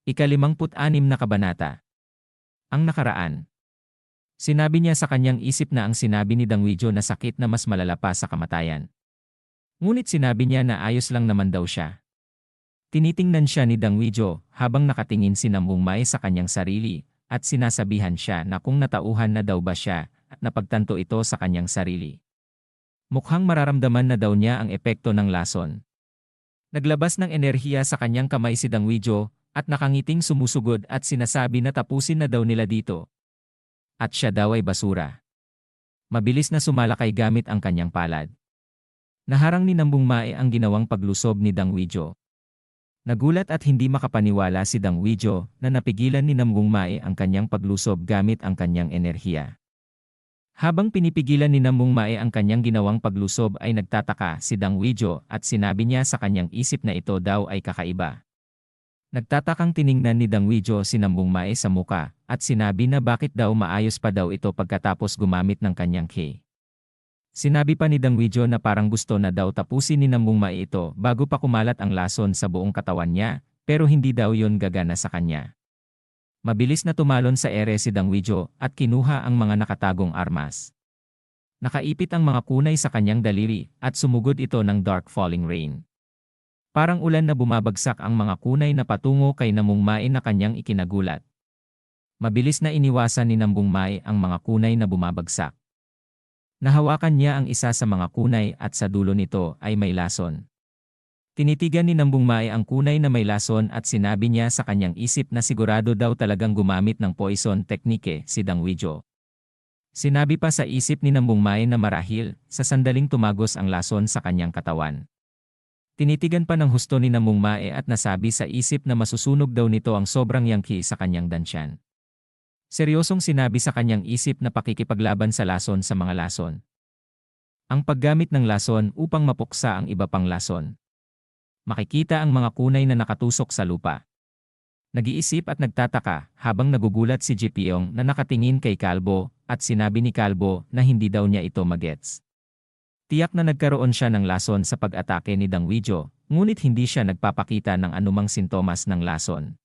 Ika-56 na kabanata. Ang nakaraan. Sinabi niya sa kanyang isip na ang sinabi ni Dangwijo na sakit na mas malala pa sa kamatayan. Ngunit sinabi niya na ayos lang naman daw siya. Tinitingnan siya ni Dangwijo habang nakatingin si Namungmay sa kanyang sarili at sinasabihan siya na kung natauhan na daw ba siya at napagtanto ito sa kanyang sarili. Mukhang mararamdaman na daw niya ang epekto ng lason. Naglabas ng enerhiya sa kanyang kamay si Dangwijo at nakangiting sumusugod at sinasabi na tapusin na daw nila dito. At siya daw ay basura. Mabilis na sumalakay gamit ang kanyang palad. Naharang ni Namungmay ang ginawang paglusob ni Dangwijo. Nagulat at hindi makapaniwala si Dangwijo na napigilan ni Namungmay ang kanyang paglusob gamit ang kanyang enerhiya. Habang pinipigilan ni Namungmay ang kanyang ginawang paglusob ay nagtataka si Dangwijo at sinabi niya sa kanyang isip na ito daw ay kakaiba. Nagtatakang tiningnan ni Dangwijo si Namungmay sa muka at sinabi na bakit daw maayos pa daw ito pagkatapos gumamit ng kanyang key. Sinabi pa ni Dangwijo na parang gusto na daw tapusin ni Namungmay ito bago pa kumalat ang lason sa buong katawan niya, pero hindi daw yon gagana sa kanya. Mabilis na tumalon sa ere si Dangwijo at kinuha ang mga nakatagong armas. Nakaipit ang mga kunay sa kanyang daliri at sumugod ito ng dark falling rain. Parang ulan na bumabagsak ang mga kunay na patungo kay Namungmay na kanyang ikinagulat. Mabilis na iniwasan ni Namungmay ang mga kunay na bumabagsak. Nahawakan niya ang isa sa mga kunay at sa dulo nito ay may lason. Tinitigan ni Namungmay ang kunay na may lason at sinabi niya sa kanyang isip na sigurado daw talagang gumamit ng poison technique si Dangwijo. Sinabi pa sa isip ni Namungmay na marahil sa sandaling tumagos ang lason sa kanyang katawan. Tinitigan pa ng husto ni Namungmay at nasabi sa isip na masusunog daw nito ang sobrang yangki sa kanyang dansyan. Seryosong sinabi sa kanyang isip na pakikipaglaban sa lason sa mga lason. Ang paggamit ng lason upang mapuksa ang iba pang lason. Makikita ang mga kunay na nakatusok sa lupa. Nag-iisip at nagtataka habang nagugulat si Jipyong na nakatingin kay Kalbo at sinabi ni Kalbo na hindi daw niya ito magets. Tiyak na nagkaroon siya ng lason sa pag-atake ni Dangwijo, ngunit hindi siya nagpapakita ng anumang sintomas ng lason.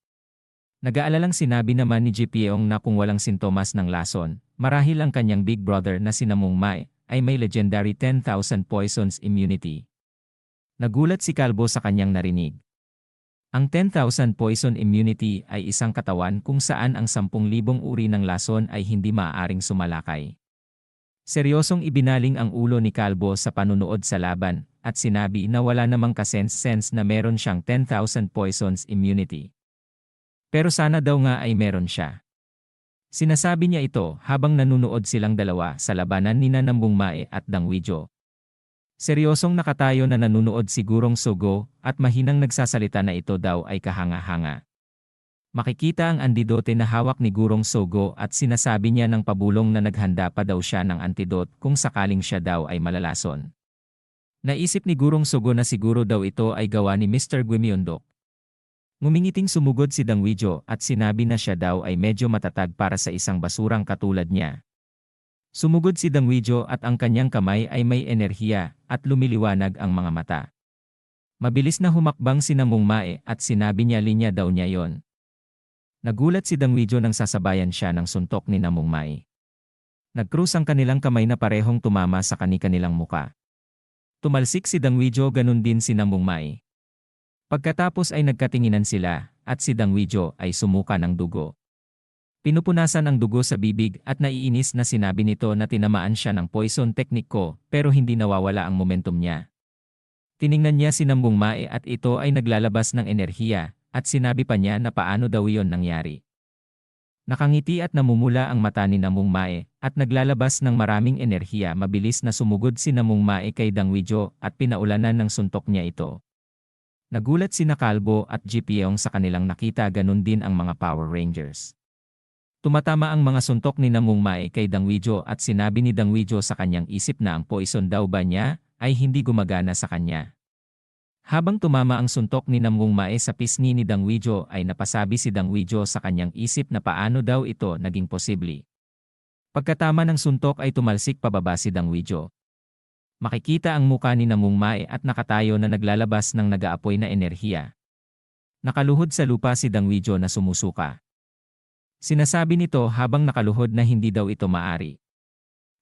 Nag-aalalang sinabi naman ni Jipyong na kung walang sintomas ng lason, marahil ang kanyang big brother na si Namungmay ay may legendary 10,000 poisons immunity. Nagulat si Kalbo sa kanyang narinig. Ang 10,000 poison immunity ay isang katawan kung saan ang 10,000 uri ng lason ay hindi maaaring sumalakay. Seryosong ibinaling ang ulo ni Kalbo sa panunood sa laban at sinabi na wala namang kasense na meron siyang 10,000 poisons immunity. Pero sana daw nga ay meron siya. Sinasabi niya ito habang nanunood silang dalawa sa labanan ni Namungmay at Dangwijo. Seryosong nakatayo na nanunood si Gurong Sogo at mahinang nagsasalita na ito daw ay kahanga-hanga. Makikita ang antidote na hawak ni Gurong Sogo at sinasabi niya ng pabulong na naghanda pa daw siya ng antidote kung sakaling siya daw ay malalason. Naisip ni Gurong Sogo na siguro daw ito ay gawa ni Mr. Guimyondok. Ngumingiting sumugod si Dangwijo at sinabi na siya daw ay medyo matatag para sa isang basurang katulad niya. Sumugod si Dangwijo at ang kanyang kamay ay may enerhiya at lumiliwanag ang mga mata. Mabilis na humakbang si Namungmay at sinabi niya linya daw niya yon. Nagulat si Dangwijo nang sasabayan siya ng suntok ni Namungmay. Nagkrus ang kanilang kamay na parehong tumama sa kani-kanilang muka. Tumalsik si Dangwijo ganun din si Namungmay. Pagkatapos ay nagkatinginan sila at si Dangwijo ay sumuka ng dugo. Pinupunasan ang dugo sa bibig at naiinis na sinabi nito na tinamaan siya ng poison technique ko pero hindi nawawala ang momentum niya. Tiningnan niya si Namungmay at ito ay naglalabas ng enerhiya. At sinabi pa niya na paano daw iyon nangyari. Nakangiti at namumula ang mata ni Namungmay at naglalabas ng maraming enerhiya. Mabilis na sumugod si Namungmay kay Dangwijo at pinaulanan ng suntok niya ito. Nagulat sina Kalbo at Jipyong sa kanilang nakita ganun din ang mga Power Rangers. Tumatama ang mga suntok ni Namungmay kay Dangwijo at sinabi ni Dangwijo sa kanyang isip na ang poison daw ba niya ay hindi gumagana sa kanya. Habang tumama ang suntok ni Namungmay sa pisngi ni Dangwijo ay napasabi si Dangwijo sa kanyang isip na paano daw ito naging posible. Pagkatama ng suntok ay tumalsik pababa si Dangwijo. Makikita ang muka ni Namungmay at nakatayo na naglalabas ng nag-aapoy na enerhiya. Nakaluhod sa lupa si Dang Wejo na sumusuka. Sinasabi nito habang nakaluhod na hindi daw ito maari.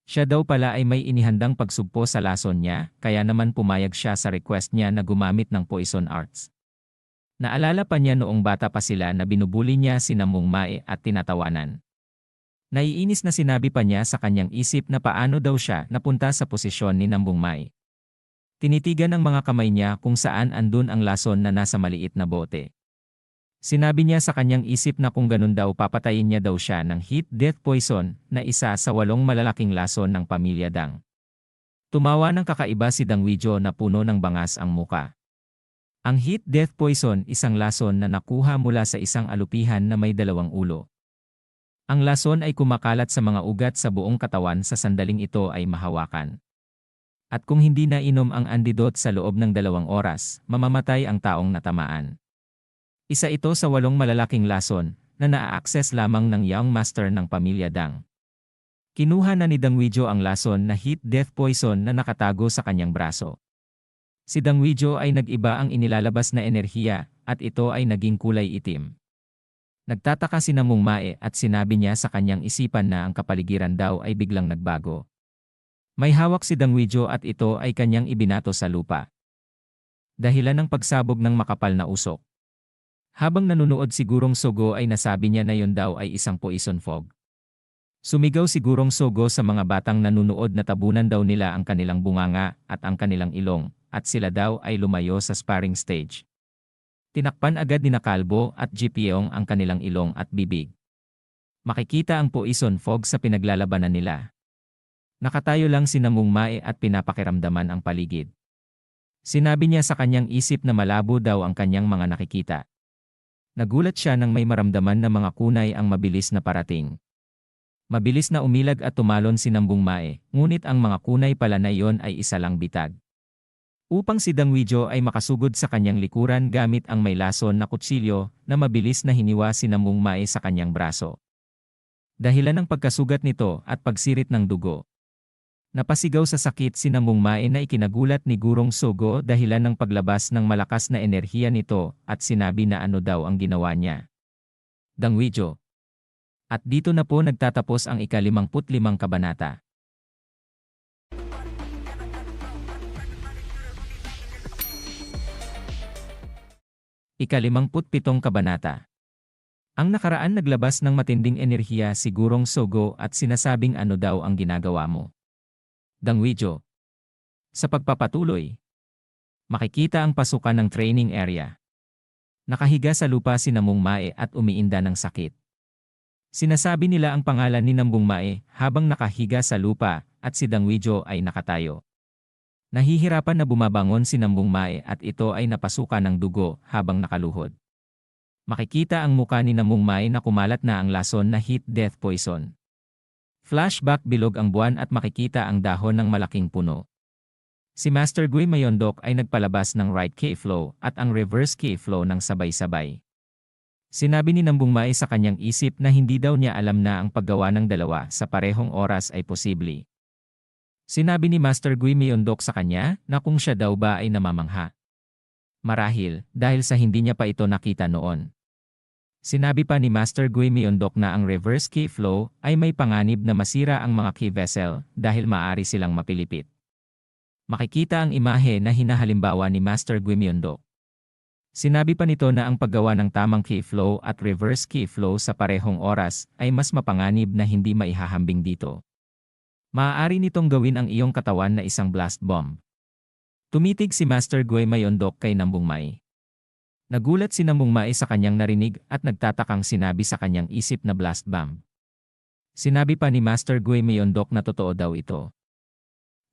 Siya daw pala ay may inihandang pagsugpo sa lason niya, kaya naman pumayag siya sa request niya na gumamit ng poison arts. Naalala pa niya noong bata pa sila na binubuli niya si Namong Mae at tinatawanan. Naiinis na sinabi pa niya sa kanyang isip na paano daw siya napunta sa posisyon ni Namong Mae. Tinitigan ang mga kamay niya kung saan andun ang lason na nasa maliit na bote. Sinabi niya sa kanyang isip na kung ganun daw papatayin niya daw siya ng heat death poison na isa sa 8 malalaking lason ng pamilya Dang. Tumawa ng kakaiba si Dang Wejo na puno ng bangas ang muka. Ang heat death poison isang lason na nakuha mula sa isang alupihan na may 2 ulo. Ang lason ay kumakalat sa mga ugat sa buong katawan sa sandaling ito ay mahawakan. At kung hindi na inom ang antidote sa loob ng 2 oras, mamamatay ang taong natamaan. Isa ito sa 8 malalaking lason na naa-access lamang ng young master ng pamilya Dang. Kinuha na ni Dang Wejo ang lason na heat death poison na nakatago sa kanyang braso. Si Dang Wejo ay nag-iba ang inilalabas na enerhiya at ito ay naging kulay itim. Nagtataka si Namong Mae at sinabi niya sa kanyang isipan na ang kapaligiran daw ay biglang nagbago. May hawak si Dang Wejo at ito ay kanyang ibinato sa lupa. Dahilan ng pagsabog ng makapal na usok. Habang nanunood si Gurong Sogo ay nasabi niya na yon daw ay isang poison fog. Sumigaw si Gurong Sogo sa mga batang nanunood na tabunan daw nila ang kanilang bunganga at ang kanilang ilong, at sila daw ay lumayo sa sparring stage. Tinakpan agad ni Kalbo at Jipyong ang kanilang ilong at bibig. Makikita ang poison fog sa pinaglalabanan nila. Nakatayo lang si Namong Mae at pinapakiramdaman ang paligid. Sinabi niya sa kanyang isip na malabo daw ang kanyang mga nakikita. Nagulat siya nang may maramdaman na mga kunay ang mabilis na parating. Mabilis na umilag at tumalon si Namong Mae, ngunit ang mga kunay pala na iyon ay isa lang bitag. Upang si Dang Wejo ay makasugod sa kanyang likuran gamit ang may lason na kutsilyo na mabilis na hiniwa si Namong Mae sa kanyang braso. Dahilan ng pagkasugat nito at pagsirit ng dugo. Napasigaw sa sakit si Namong Mae na ikinagulat ni Gurong Sogo dahilan ng paglabas ng malakas na enerhiya nito at sinabi na ano daw ang ginawa niya. Dang Wejo. At dito na po nagtatapos ang ika-55 kabanata. Ika-57 kabanata. Ang nakaraan naglabas ng matinding enerhiya si Gurong Sogo at sinasabing ano daw ang ginagawa mo. Dang Wejo. Sa pagpapatuloy, makikita ang pasukan ng training area. Nakahiga sa lupa si Namong Mae at umiinda ng sakit. Sinasabi nila ang pangalan ni Namong Mae habang nakahiga sa lupa at si Dang Wejo ay nakatayo. Nahihirapan na bumabangon si Namong Mae at ito ay napasukan ng dugo habang nakaluhod. Makikita ang muka ni Namong Mae na kumalat na ang lason na heat death poison. Flashback bilog ang buwan at makikita ang dahon ng malaking puno. Si Master Gui Mayondok ay nagpalabas ng right K-flow at ang reverse K-flow ng sabay-sabay. Sinabi ni Namong Mae sa kanyang isip na hindi daw niya alam na ang paggawa ng dalawa sa parehong oras ay posible. Sinabi ni Master Gui Mayondok sa kanya na kung siya daw ba ay namamangha. Marahil, dahil sa hindi niya pa ito nakita noon. Sinabi pa ni Master Gui Mayondok na ang reverse key flow ay may panganib na masira ang mga key vessel dahil maaari silang mapilipit. Makikita ang imahe na hinahalimbawa ni Master Gui Mayondok. Sinabi pa nito na ang paggawa ng tamang key flow at reverse key flow sa parehong oras ay mas mapanganib na hindi maihahambing dito. Maaari nitong gawin ang iyong katawan na isang blast bomb. Tumitig si Master Gui Mayondok kay Namong Mae. Nagulat si Namong Mae sa kanyang narinig at nagtatakang sinabi sa kanyang isip na blast bomb. Sinabi pa ni Master Gui Mayondok na totoo daw ito.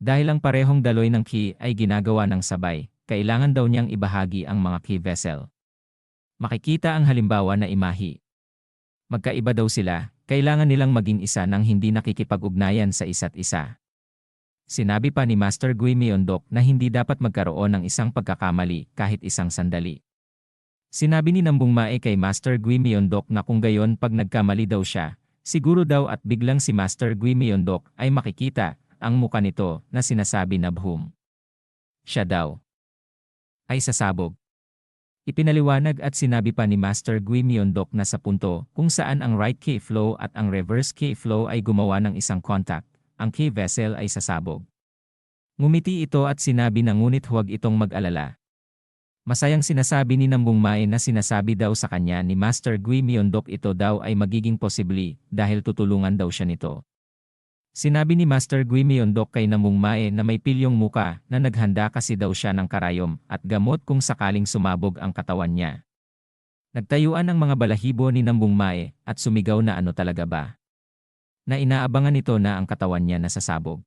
Dahil ang parehong daloy ng key ay ginagawa ng sabay, kailangan daw niyang ibahagi ang mga key vessel. Makikita ang halimbawa na imahe. Magkaiba daw sila, kailangan nilang maging isa nang hindi nakikipag-ugnayan sa isa't isa. Sinabi pa ni Master Gui Mayondok na hindi dapat magkaroon ng isang pagkakamali kahit isang sandali. Sinabi ni Namong Mae kay Master Gui Mayondok na kung gayon pag nagkamali daw siya, siguro daw at biglang si Master Gui Mayondok ay makikita ang muka nito na sinasabi na bhum. Siya daw ay sasabog. Ipinaliwanag at sinabi pa ni Master Gui Myeondok na sa punto kung saan ang right K-flow at ang reverse K-flow ay gumawa ng isang contact, ang K-vessel ay sasabog. Ngumiti ito at sinabi na ngunit huwag itong mag-alala. Masayang sinasabi ni Nambung Mae na sinasabi daw sa kanya ni Master Gui Myeondok ito daw ay magiging posible dahil tutulungan daw siya nito. Sinabi ni Master Gui Myeondok kay Nambung Mae na may pilyong muka na naghanda kasi daw siya ng karayom at gamot kung sakaling sumabog ang katawan niya. Nagtayuan ang mga balahibo ni Nambung Mae at sumigaw na ano talaga ba? Na inaabangan nito na ang katawan niya nasasabog.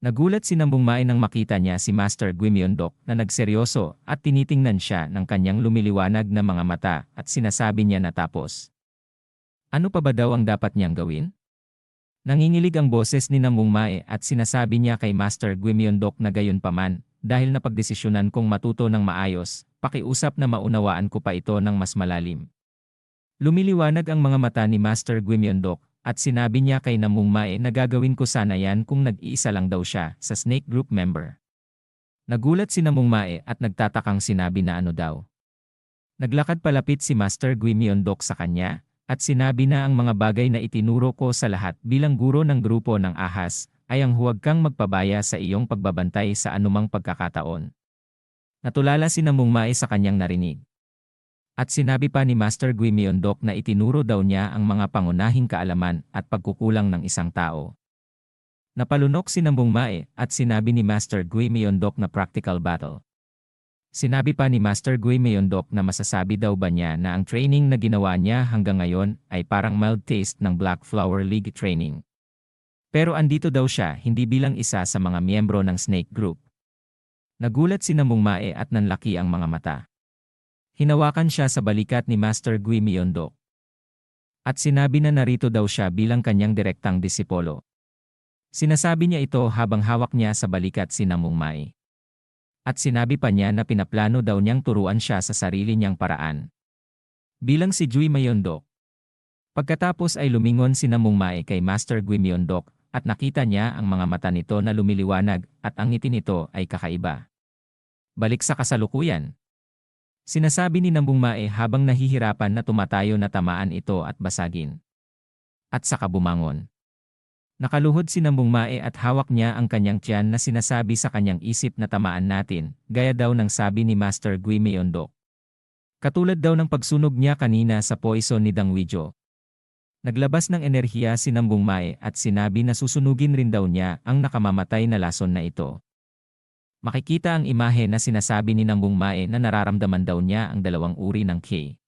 Nagulat si Nambung Mae nang makita niya si Master Gui Myeondok na nagseryoso at tinitingnan siya ng kanyang lumiliwanag na mga mata at sinasabi niya na tapos. Ano pa ba daw ang dapat niyang gawin? Nangingilig ang boses ni Nambung Mae at sinasabi niya kay Master Gui Myeondok na gayon paman, dahil napagdesisyonan kong matuto ng maayos, pakiusap na maunawaan ko pa ito ng mas malalim. Lumiliwanag ang mga mata ni Master Gui Myeondok at sinabi niya kay Nambung Mae na gagawin ko sana yan kung nag-iisa lang daw siya sa Snake Group member. Nagulat si Nambung Mae at nagtatakang sinabi na ano daw. Naglakad palapit si Master Gui Myeondok sa kanya at sinabi na ang mga bagay na itinuro ko sa lahat bilang guro ng grupo ng ahas ay ang huwag kang magpabaya sa iyong pagbabantay sa anumang pagkakataon. Natulala si Nambung Mae sa kanyang narinig. At sinabi pa ni Master Gui Myeondok na itinuro daw niya ang mga pangunahing kaalaman at pagkukulang ng isang tao. Napalunok si Nambung Mae at sinabi ni Master Gui Myeondok na practical battle. Sinabi pa ni Master Gui Myeondok na masasabi daw ba niya na ang training na ginawa niya hanggang ngayon ay parang mild taste ng Black Flower League training. Pero andito daw siya hindi bilang isa sa mga miyembro ng Snake Group. Nagulat si Nambung Mae at nanlaki ang mga mata. Hinawakan siya sa balikat ni Master Gui Myeondok. At sinabi na narito daw siya bilang kanyang direktang disipolo. Sinasabi niya ito habang hawak niya sa balikat si Nambung Mae. At sinabi pa niya na pinaplano daw niyang turuan siya sa sarili niyang paraan. Bilang si Gui Myeondok. Pagkatapos ay lumingon si Nambung Mae kay Master Gui Myeondok at nakita niya ang mga mata nito na lumiliwanag at ang ngiti nito ay kakaiba. Balik sa kasalukuyan. Sinasabi ni Nambung Mae habang nahihirapan na tumatayo na tamaan ito at basagin. At saka bumangon. Nakaluhod si Nambung Mae at hawak niya ang kanyang tiyan na sinasabi sa kanyang isip na tamaan natin, gaya daw ng sabi ni Master Gui Myeondok. Katulad daw ng pagsunog niya kanina sa poison ni Dang Wijo. Naglabas ng enerhiya si Nambung Mae at sinabi na susunugin rin daw niya ang nakamamatay na lason na ito. Makikita ang imahe na sinasabi ni Nambung Mae na nararamdaman daw niya ang dalawang uri ng K.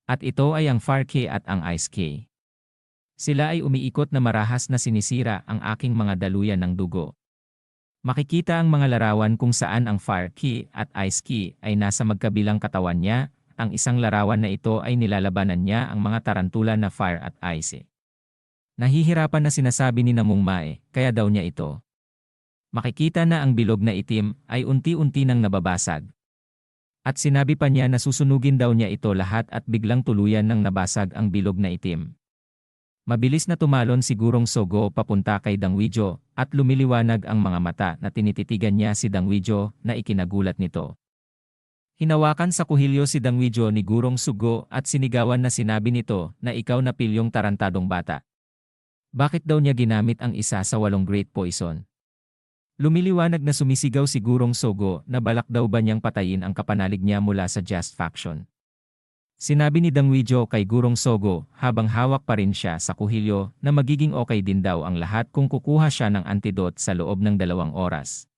At ito ay ang Fire K at ang Ice K. Sila ay umiikot na marahas na sinisira ang aking mga daluyan ng dugo. Makikita ang mga larawan kung saan ang Fire K at Ice K ay nasa magkabilang katawan niya, ang isang larawan na ito ay nilalabanan niya ang mga tarantula na Fire at Ice. Nahihirapan na sinasabi ni Nambung Mae, kaya daw niya ito. Makikita na ang bilog na itim ay unti-unti nang nababasag. At sinabi pa niya na susunugin daw niya ito lahat at biglang tuluyan nang nabasag ang bilog na itim. Mabilis na tumalon si Gurong Sogo papunta kay Dang Wijo at lumiliwanag ang mga mata na tinititigan niya si Dang Wijo na ikinagulat nito. Hinawakan sa kuhilyo si Dang Wijo ni Gurong Sogo at sinigawan na sinabi nito na ikaw na pilyong tarantadong bata. Bakit daw niya ginamit ang isa sa 8 Great Poison? Lumiliwanag na sumisigaw si Gurong Sogo na balak daw ba niyang patayin ang kapanalig niya mula sa Just Faction. Sinabi ni Dang Wijo kay Gurong Sogo habang hawak pa rin siya sa kuhilyo na magiging okay din daw ang lahat kung kukuha siya ng antidote sa loob ng 2 oras.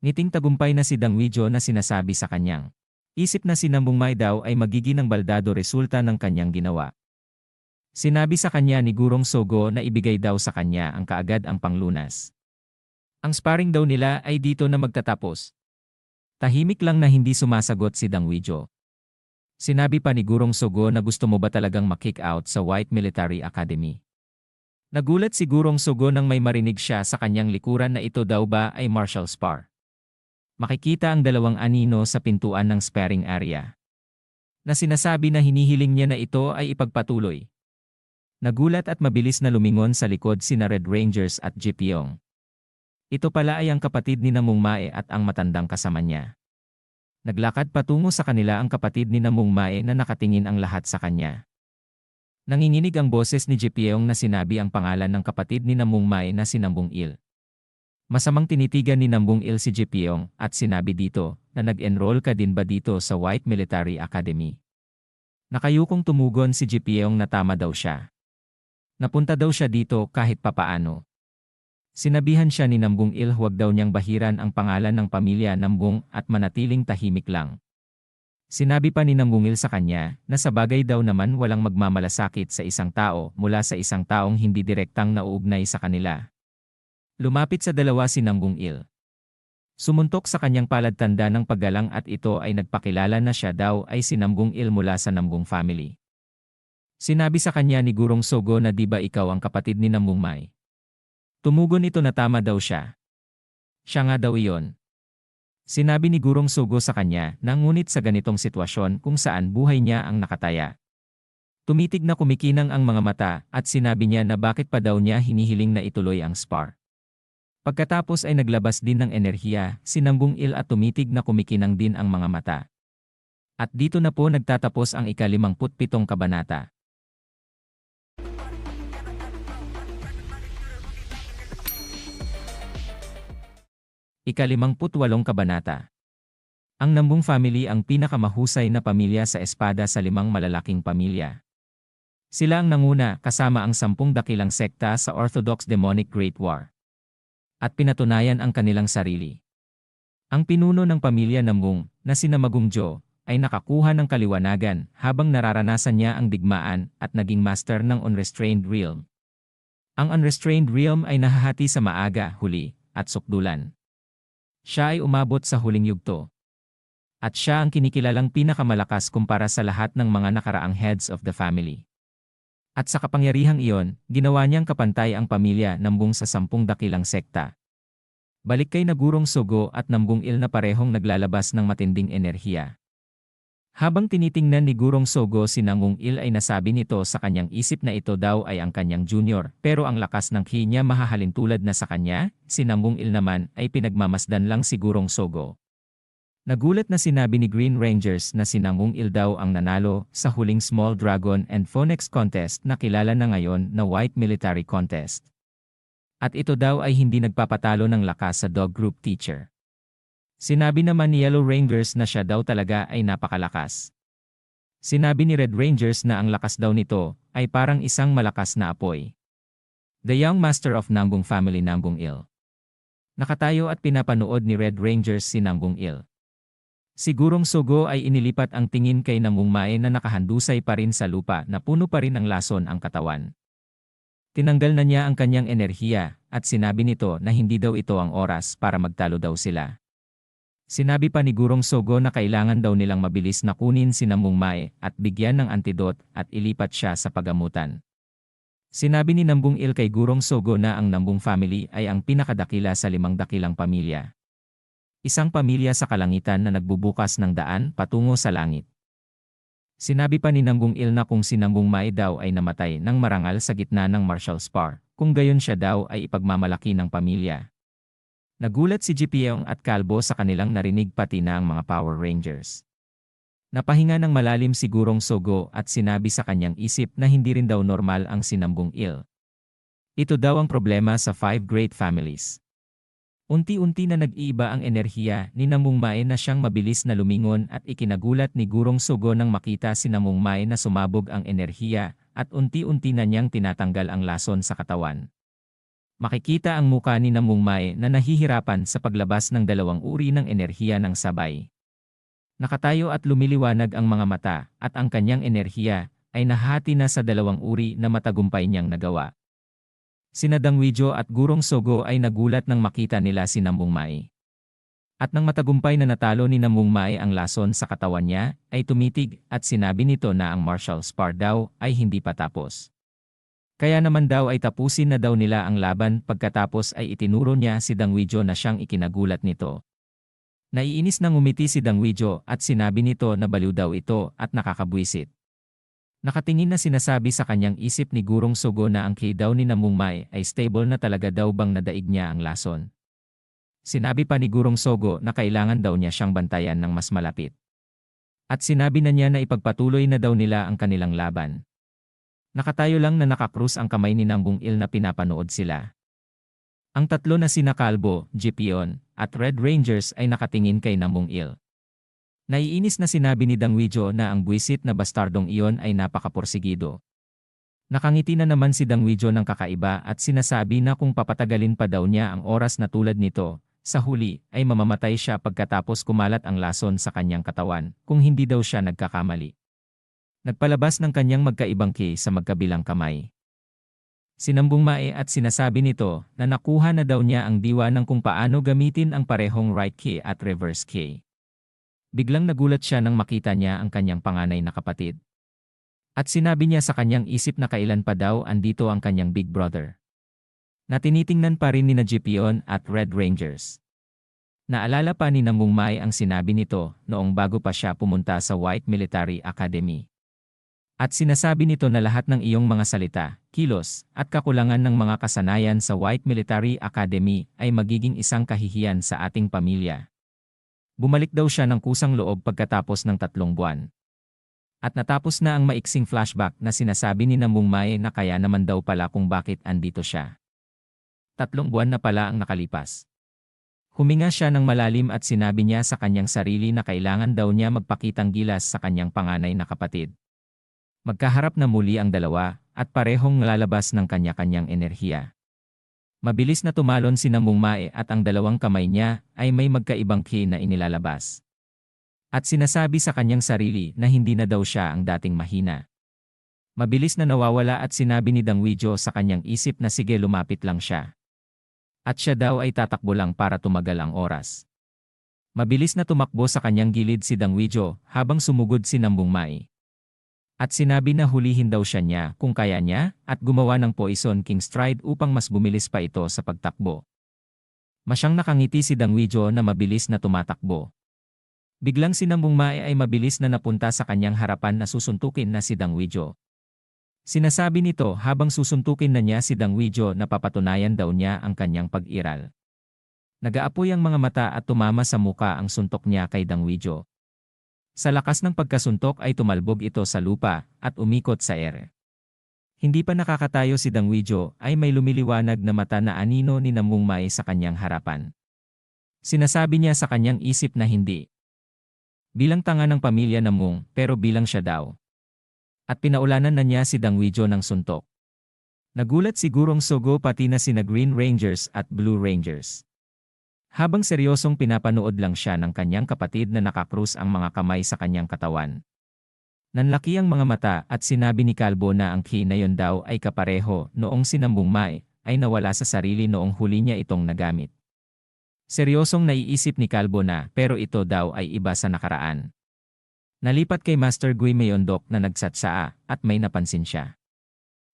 Ngiting tagumpay na si Dang Wijo na sinasabi sa kanyang isip na si Nambung Mae daw ay magiging ng baldado resulta ng kanyang ginawa. Sinabi sa kanya ni Gurong Sogo na ibigay daw sa kanya ang kaagad ang panglunas. Ang sparring daw nila ay dito na magtatapos. Tahimik lang na hindi sumasagot si Dang Wijo. Sinabi pa ni Gurong Sogo na gusto mo ba talagang makick out sa White Military Academy? Nagulat si Gurong Sogo nang may marinig siya sa kanyang likuran na ito daw ba ay martial spar. Makikita ang 2 anino sa pintuan ng sparring area. Na sinasabi na hinihiling niya na ito ay ipagpatuloy. Nagulat at mabilis na lumingon sa likod sina Red Rangers at Jipyong. Ito pala ay ang kapatid ni Nambung Mae at ang matandang kasama niya. Naglakad patungo sa kanila ang kapatid ni Namong Mae na nakatingin ang lahat sa kanya. Nanginginig ang boses ni Jepiong na sinabi ang pangalan ng kapatid ni Namong Mae na si Nambong Il. Masamang tinitigan ni Nambong Il si Jepiong at sinabi dito na nag-enroll ka din ba dito sa White Military Academy. Nakayukong tumugon si Jepiong na tama daw siya. Napunta daw siya dito kahit papaano. Sinabihan siya ni Nambong Il huwag daw niyang bahiran ang pangalan ng pamilya Nambong at manatiling tahimik lang. Sinabi pa ni Nambong Il sa kanya na sa bagay daw naman walang magmamalasakit sa isang tao mula sa isang taong hindi direktang nauugnay sa kanila. Lumapit sa dalawa si Nambong Il. Sumuntok sa kanyang paladtanda ng paggalang at ito ay nagpakilala na siya daw ay si Nambong Il mula sa Nambong family. Sinabi sa kanya ni Gurong Sogo na di ba ikaw ang kapatid ni Nambong Mae? Tumugon ito na tama daw siya. Siya nga daw iyon. Sinabi ni Gurong Sogo sa kanya na ngunit sa ganitong sitwasyon kung saan buhay niya ang nakataya. Tumitig na kumikinang ang mga mata at sinabi niya na bakit pa daw niya hinihiling na ituloy ang spar. Pagkatapos ay naglabas din ng enerhiya si Nambong Il at tumitig na kumikinang din ang mga mata. At dito na po nagtatapos ang ika-57 kabanata. Ika-58 kabanata. Ang Nambong family ang pinakamahusay na pamilya sa espada sa 5 malalaking pamilya. Sila ang nanguna kasama ang 10 dakilang sekta sa Orthodox Demonic Great War. At pinatunayan ang kanilang sarili. Ang pinuno ng pamilya Nambong na sina Magungjo ay nakakuha ng kaliwanagan habang nararanasan niya ang digmaan at naging master ng Unrestrained Realm. Ang Unrestrained Realm ay nahahati sa maaga, huli, at sukdulan. Siya ay umabot sa huling yugto. At siya ang kinikilalang pinakamalakas kumpara sa lahat ng mga nakaraang heads of the family. At sa kapangyarihang iyon, ginawa niyang kapantay ang pamilya Nambong sa 10 dakilang sekta. Balik kay Gurong Sogo at Nambong Il na parehong naglalabas ng matinding enerhiya. Habang tinitingnan ni Gurong Sogo si Nambong Il ay nasabi nito sa kanyang isip na ito daw ay ang kanyang junior pero ang lakas ng ki niya mahahalin tulad na sa kanya, si Nambong Il naman ay pinagmamasdan lang si Gurong Sogo. Nagulat na sinabi ni Green Rangers na si Nambong Il daw ang nanalo sa huling Small Dragon and Phoenix Contest na kilala na ngayon na White Military Contest. At ito daw ay hindi nagpapatalo ng lakas sa Dog Group Teacher. Sinabi naman ni Yellow Rangers na siya daw talaga ay napakalakas. Sinabi ni Red Rangers na ang lakas daw nito ay parang isang malakas na apoy. The young master of Nambong family Nambong Il. Nakatayo at pinapanood ni Red Rangers si Nambong Il. Si Gurong Sogo ay inilipat ang tingin kay Nambong Mae na nakahandusay pa rin sa lupa na puno pa rin ang lason ang katawan. Tinanggal na niya ang kanyang enerhiya at sinabi nito na hindi daw ito ang oras para magtalo daw sila. Sinabi pa ni Gurong Sogo na kailangan daw nilang mabilis na kunin si Nambong Mae at bigyan ng antidot at ilipat siya sa pagamutan. Sinabi ni Nambong Il kay Gurong Sogo na ang Nambong family ay ang pinakadakila sa 5 dakilang pamilya. Isang pamilya sa kalangitan na nagbubukas ng daan patungo sa langit. Sinabi pa ni Nambong Il na kung si Nambong Mae daw ay namatay ng marangal sa gitna ng martial spar, kung gayon siya daw ay ipagmamalaki ng pamilya. Nagulat si Jepiong at Kalbo sa kanilang narinig pati na ang mga Power Rangers. Napahinga ng malalim si Gurong Sogo at sinabi sa kanyang isip na hindi rin daw normal ang si Nambong Il. Ito daw ang problema sa 5 great families. Unti-unti na nag-iiba ang enerhiya ni Nambong Mae na siyang mabilis na lumingon at ikinagulat ni Gurong Sogo nang makita si Nambong Mae na sumabog ang enerhiya at unti-unti na niyang tinatanggal ang lason sa katawan. Makikita ang muka ni Nambong Mae na nahihirapan sa paglabas ng 2 uri ng enerhiya ng sabay. Nakatayo at lumiliwanag ang mga mata at ang kanyang enerhiya ay nahati na sa 2 uri na matagumpay niyang nagawa. Sina Dangwijo at Gurong Sogo ay nagulat nang makita nila si Nambong Mae. At nang matagumpay na natalo ni Nambong Mae ang lason sa katawan niya, ay tumitig at sinabi nito na ang martial spar daw ay hindi pa tapos. Kaya naman daw ay tapusin na daw nila ang laban pagkatapos ay itinuro niya si Dangwijo na siyang ikinagulat nito. Naiinis nang umiti si Dangwijo at sinabi nito na baliw daw ito at nakakabwisit. Nakatingin na sinasabi sa kanyang isip ni Gurong Sogo na ang ki daw ni Nambong Mae ay stable na talaga daw bang nadaig niya ang lason. Sinabi pa ni Gurong Sogo na kailangan daw niya siyang bantayan ng mas malapit. At sinabi na niya na ipagpatuloy na daw nila ang kanilang laban. Nakatayo lang na nakakrus ang kamay ni Nambung Il na pinapanood sila. Ang tatlo na sina Kalbo, Jipion, at Red Rangers ay nakatingin kay Nambung Il. Naiinis na sinabi ni Dangwijo na ang buwisit na bastardong iyon ay napakapursigido. Nakangiti na naman si Dangwijo ng kakaiba at sinasabi na kung papatagalin pa daw niya ang oras na tulad nito, sa huli ay mamamatay siya pagkatapos kumalat ang lason sa kanyang katawan kung hindi daw siya nagkakamali. Nagpalabas ng kanyang magkaibang ki sa magkabilang kamay. Sinambung Mae at sinasabi nito na nakuha na daw niya ang diwa ng kung paano gamitin ang parehong right ki at reverse ki. Biglang nagulat siya nang makita niya ang kanyang panganay na kapatid. At sinabi niya sa kanyang isip na kailan pa daw andito ang kanyang big brother. Na tinitingnan pa rin ni Jipion at Red Rangers. Naalala pa ni Nambung Mae ang sinabi nito noong bago pa siya pumunta sa White Military Academy. At sinasabi nito na lahat ng iyong mga salita, kilos, at kakulangan ng mga kasanayan sa White Military Academy ay magiging isang kahihiyan sa ating pamilya. Bumalik daw siya ng kusang loob pagkatapos ng 3 buwan. At natapos na ang maiksing flashback na sinasabi ni Nambung Mae na kaya naman daw pala kung bakit andito siya. 3 buwan na pala ang nakalipas. Huminga siya ng malalim at sinabi niya sa kanyang sarili na kailangan daw niya magpakitang gilas sa kanyang panganay na kapatid. Magkaharap na muli ang dalawa at parehong lalabas ng kanya-kanyang enerhiya. Mabilis na tumalon si Nambung Mae at ang dalawang kamay niya ay may magkaibang ki na inilalabas. At sinasabi sa kanyang sarili na hindi na daw siya ang dating mahina. Mabilis na nawawala at sinabi ni Dangwijo sa kanyang isip na sige lumapit lang siya. At siya daw ay tatakbo lang para tumagal ang oras. Mabilis na tumakbo sa kanyang gilid si Dangwijo habang sumugod si Nambung Mae. At sinabi na hulihin daw siya niya kung kaya niya at gumawa ng Poison King Stride upang mas bumilis pa ito sa pagtakbo. Masyang nakangiti si Dangwijo na mabilis na tumatakbo. Biglang si Nambung Mae ay mabilis na napunta sa kanyang harapan na susuntukin na si Dangwijo. Sinasabi nito habang susuntukin na niya si Dangwijo na papatunayan daw niya ang kanyang pag-iral. Nag-aapoy ang mga mata at tumama sa muka ang suntok niya kay Dangwijo. Sa lakas ng pagkasuntok ay tumalbog ito sa lupa at umikot sa ere. Hindi pa nakakatayo si Dangwijo ay may lumiliwanag na mata na anino ni Nambung Mae sa kanyang harapan. Sinasabi niya sa kanyang isip na hindi. Bilang tanga ng pamilya Nambung pero bilang siya daw. At pinaulanan na niya si Dangwijo ng suntok. Nagulat si Gurong Sogo pati na sina Green Rangers at Blue Rangers. Habang seryosong pinapanood lang siya ng kanyang kapatid na nakakrus ang mga kamay sa kanyang katawan. Nanlaki ang mga mata at sinabi ni Kalbo na ang ki na yon daw ay kapareho noong si Nambung Mae ay nawala sa sarili noong huli niya itong nagamit. Seryosong naiisip ni Kalbo na pero ito daw ay iba sa nakaraan. Nalipat kay Master Gui Mayondok na nagsatsaa at may napansin siya.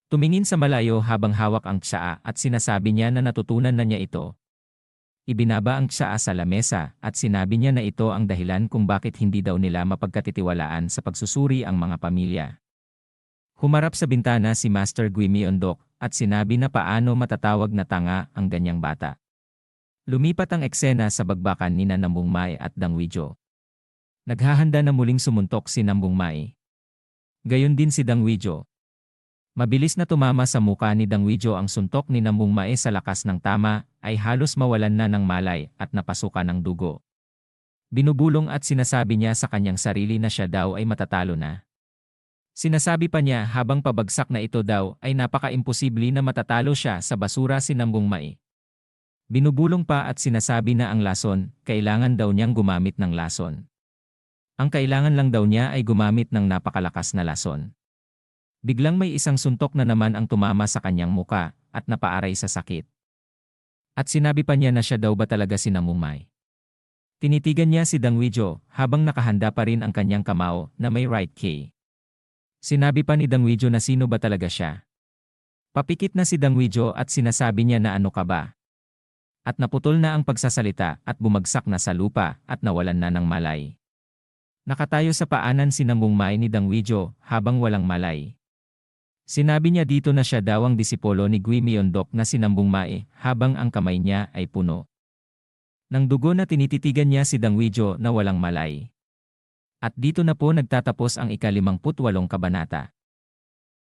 Tumingin sa malayo habang hawak ang tsaa at sinasabi niya na natutunan na niya ito. Ibinaba ang tsaa sa lamesa at sinabi niya na ito ang dahilan kung bakit hindi daw nila mapagkatitiwalaan sa pagsusuri ang mga pamilya. Humarap sa bintana si Master Gui Mayondok at sinabi na paano matatawag na tanga ang ganyang bata. Lumipat ang eksena sa bagbakan ni Nambung Mae at Dangwijo. Naghahanda na muling sumuntok si Nambung Mae. Gayon din si Dangwijo. Mabilis na tumama sa muka ni Dangwijo ang suntok ni Nambung Mae sa lakas ng tama ay halos mawalan na ng malay at napasukan ng dugo. Binubulong at sinasabi niya sa kanyang sarili na siya daw ay matatalo na. Sinasabi pa niya habang pabagsak na ito daw ay napaka-imposible na matatalo siya sa basura si Nambung Mae. Binubulong pa at sinasabi na ang lason, kailangan daw niyang gumamit ng lason. Ang kailangan lang daw niya ay gumamit ng napakalakas na lason. Biglang may isang suntok na naman ang tumama sa kanyang muka at napaaray sa sakit. At sinabi pa niya na siya daw ba talaga si Nambung Mae. Tinitigan niya si Dangwijo habang nakahanda pa rin ang kanyang kamao na may right key. Sinabi pa ni Dangwijo na sino ba talaga siya. Papikit na si Dangwijo at sinasabi niya na ano ka ba. At naputol na ang pagsasalita at bumagsak na sa lupa at nawalan na ng malay. Nakatayo sa paanan si Nambung Mae ni Dangwijo habang walang malay. Sinabi niya dito na siya daw ang disipolo ni Gui Mayondok na si Nambung Mae habang ang kamay niya ay puno. ng dugo na tinititigan niya si Dangwijo na walang malay. At dito na po nagtatapos ang ika-58 kabanata.